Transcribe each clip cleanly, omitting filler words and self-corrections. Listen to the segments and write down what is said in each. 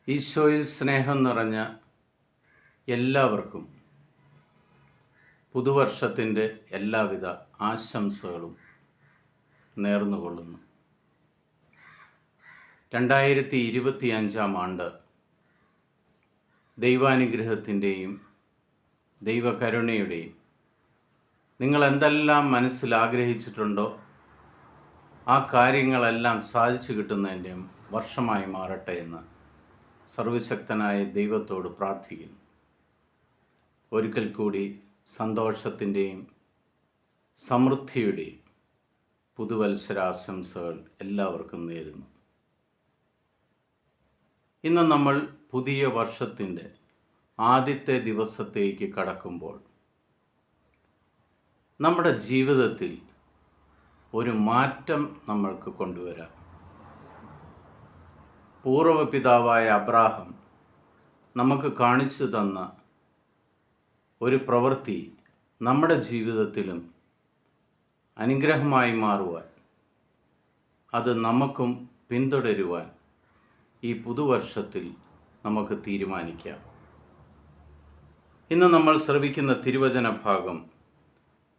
ഈശോയിൽ സ്നേഹം നിറഞ്ഞ എല്ലാവർക്കും പുതുവർഷത്തിൻ്റെ എല്ലാവിധ ആശംസകളും നേർന്നുകൊള്ളുന്നു. 2025 ആണ്ട് ദൈവാനുഗ്രഹത്തിൻ്റെയും ദൈവകരുണയുടെയും നിങ്ങൾ എന്തെല്ലാം മനസ്സിൽ ആഗ്രഹിച്ചിട്ടുണ്ടോ ആ കാര്യങ്ങളെല്ലാം സാധിച്ചു കിട്ടുന്നതിൻ്റെയും വർഷമായി മാറട്ടെ എന്ന് സർവശക്തനായ ദൈവത്തോട് പ്രാർത്ഥിക്കുന്നു. ഒരിക്കൽ കൂടി സന്തോഷത്തിൻ്റെയും സമൃദ്ധിയുടെയും പുതുവത്സരാശംസകൾ എല്ലാവർക്കും നേരുന്നു. ഇന്ന് നമ്മൾ പുതിയ വർഷത്തിൻ്റെ ആദ്യത്തെ ദിവസത്തേക്ക് കടക്കുമ്പോൾ നമ്മുടെ ജീവിതത്തിൽ ഒരു മാറ്റം നമ്മൾക്ക് കൊണ്ടുവരാം. പൂർവപിതാവായ അബ്രാഹാം നമുക്ക് കാണിച്ചു തന്ന ഒരു പ്രവൃത്തി നമ്മുടെ ജീവിതത്തിലും അനുഗ്രഹമായി മാറുവാൻ, അത് നമുക്കും പിന്തുടരുവാൻ ഈ പുതുവർഷത്തിൽ നമുക്ക് തീരുമാനിക്കാം. ഇന്ന് നമ്മൾ ശ്രവിക്കുന്ന തിരുവചന ഭാഗം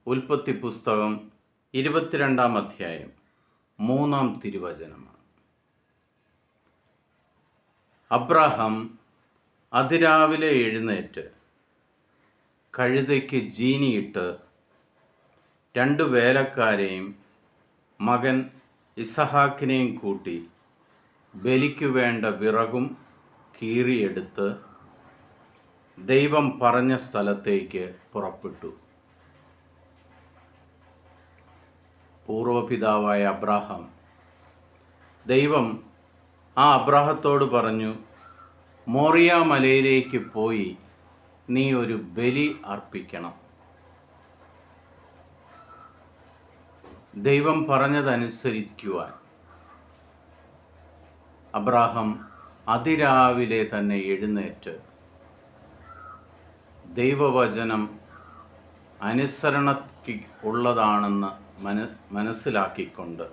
ഉൽപ്പത്തി പുസ്തകം 22-ാം അധ്യായം 3-ാം തിരുവചനമാണ്. അബ്രാഹാം അതിരാവിലെ എഴുന്നേറ്റ് കഴുതയ്ക്ക് ജീനിയിട്ട് 2 വേലക്കാരെയും മകൻ ഇസഹാക്കിനെയും കൂട്ടി ബലിക്കു വേണ്ട വിറകും കീറിയെടുത്ത് ദൈവം പറഞ്ഞ സ്ഥലത്തേക്ക് പുറപ്പെട്ടു. പൂർവപിതാവായ അബ്രാഹാം, ദൈവം അബ്രാഹത്തോട് പറഞ്ഞു, മോറിയ മലയിലേക്ക് പോയി നീ ഒരു ബലി അർപ്പിക്കണം. ദൈവം പറഞ്ഞതനുസരിക്കുവാൻ അബ്രാഹാം അതിരാവിലെ തന്നെ എഴുന്നേറ്റ് ദൈവവചനം അനുസരണയ്ക്ക് ഉള്ളതാണെന്ന് മനസ്സിലാക്കിക്കൊണ്ട്,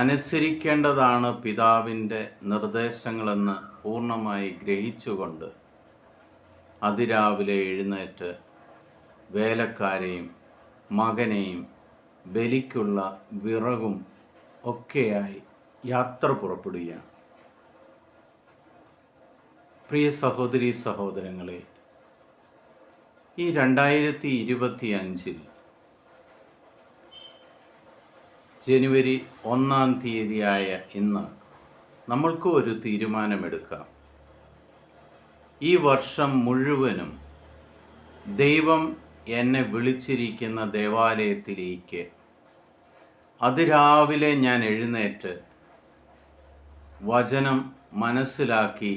അനുസരിക്കേണ്ടതാണ് പിതാവിൻ്റെ നിർദ്ദേശങ്ങളെന്ന് പൂർണ്ണമായി ഗ്രഹിച്ചുകൊണ്ട് അതിരാവിലെ എഴുന്നേറ്റ് വേലക്കാരെയും മകനെയും ബലിക്കുള്ള വിറകും ഒക്കെയായി യാത്ര പുറപ്പെടുകയാണ്. പ്രിയ സഹോദരീ സഹോദരങ്ങളെ, ഈ 2025 ജനുവരി 1-ാം തീയതിയായ ഇന്ന് നമ്മൾക്ക് ഒരു തീരുമാനമെടുക്കാം. ഈ വർഷം മുഴുവനും ദൈവം എന്നെ വിളിച്ചിരിക്കുന്ന ദേവാലയത്തിലേക്ക് അതിരാവിലെ ഞാൻ എഴുന്നേറ്റ് വചനം മനസ്സിലാക്കി,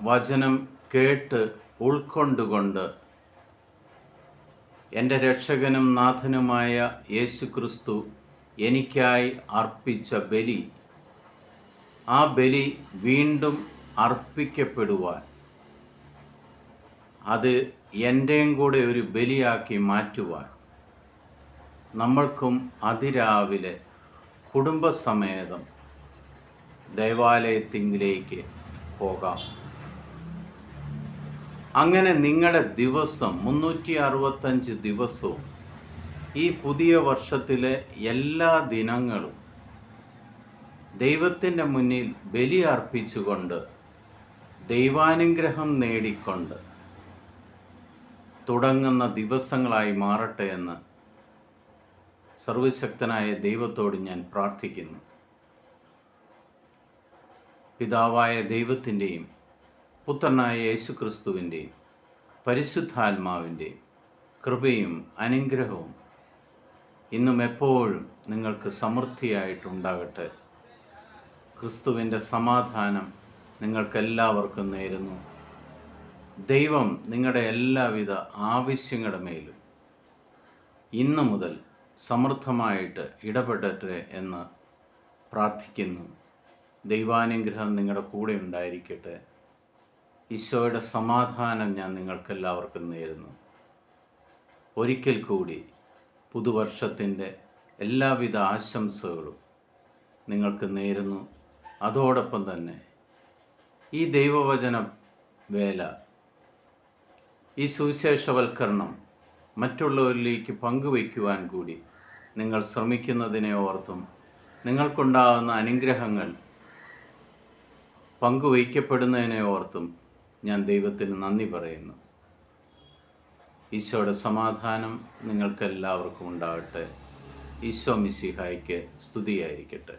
വചനം കേട്ട് ഉൾക്കൊണ്ടുകൊണ്ട് എൻ്റെ രക്ഷകനും നാഥനുമായ യേശുക്രിസ്തു എനിക്കായി അർപ്പിച്ച ബലി, ആ ബലി വീണ്ടും അർപ്പിക്കപ്പെടുവാൻ, അത് എൻ്റെയും കൂടെ ഒരു ബലിയാക്കി മാറ്റുവാൻ നമ്മൾക്കും അതിരാവിലെ കുടുംബസമേതം ദേവാലയത്തിലേക്ക് പോകാം. അങ്ങനെ നിങ്ങളുടെ ദിവസം 365 ദിവസവും ഈ പുതിയ വർഷത്തിലെ എല്ലാ ദിനങ്ങളും ദൈവത്തിൻ്റെ മുന്നിൽ ബലി അർപ്പിച്ചുകൊണ്ട് ദൈവാനുഗ്രഹം നേടിക്കൊണ്ട് തുടങ്ങുന്ന ദിവസങ്ങളായി മാറട്ടെ എന്ന് സർവശക്തനായ ദൈവത്തോട് ഞാൻ പ്രാർത്ഥിക്കുന്നു. പിതാവായ ദൈവത്തിൻ്റെയും പുത്രനായ യേശുക്രിസ്തുവിൻ്റെയും പരിശുദ്ധാത്മാവിൻ്റെയും കൃപയും അനുഗ്രഹവും ഇന്നും എപ്പോഴും നിങ്ങൾക്ക് സമൃദ്ധിയായിട്ടുണ്ടാകട്ടെ. ക്രിസ്തുവിൻ്റെ സമാധാനം നിങ്ങൾക്കെല്ലാവർക്കും നേരുന്നു. ദൈവം നിങ്ങളുടെ എല്ലാവിധ ആവശ്യങ്ങളുടെ മേലും ഇന്നു മുതൽ സമൃദ്ധമായിട്ട് ഇടപെടട്ടെ എന്ന് പ്രാർത്ഥിക്കുന്നു. ദൈവാനുഗ്രഹം നിങ്ങളുടെ കൂടെ ഉണ്ടായിരിക്കട്ടെ. ഈശോയുടെ സമാധാനം ഞാൻ നിങ്ങൾക്കെല്ലാവർക്കും നേരുന്നു. ഒരിക്കൽ കൂടി പുതുവർഷത്തിൻ്റെ എല്ലാവിധ ആശംസകളും നിങ്ങൾക്ക് നേരുന്നു. അതോടൊപ്പം തന്നെ ഈ ദൈവവചന വേല, ഈ സുവിശേഷവൽക്കരണം മറ്റുള്ളവരിലേക്ക് പങ്കുവയ്ക്കുവാൻ കൂടി നിങ്ങൾ ശ്രമിക്കുന്നതിനെ ഓർത്തും നിങ്ങൾക്കുണ്ടാകുന്ന അനുഗ്രഹങ്ങൾ പങ്കുവയ്ക്കപ്പെടുന്നതിനെ ഓർത്തും ഞാൻ ദൈവത്തിന് നന്ദി പറയുന്നു. ഈശോയുടെ സമാധാനം നിങ്ങൾക്കെല്ലാവർക്കും ഉണ്ടാകട്ടെ. ഈശോ മിശിഹായ്ക്ക് സ്തുതിയായിരിക്കട്ടെ.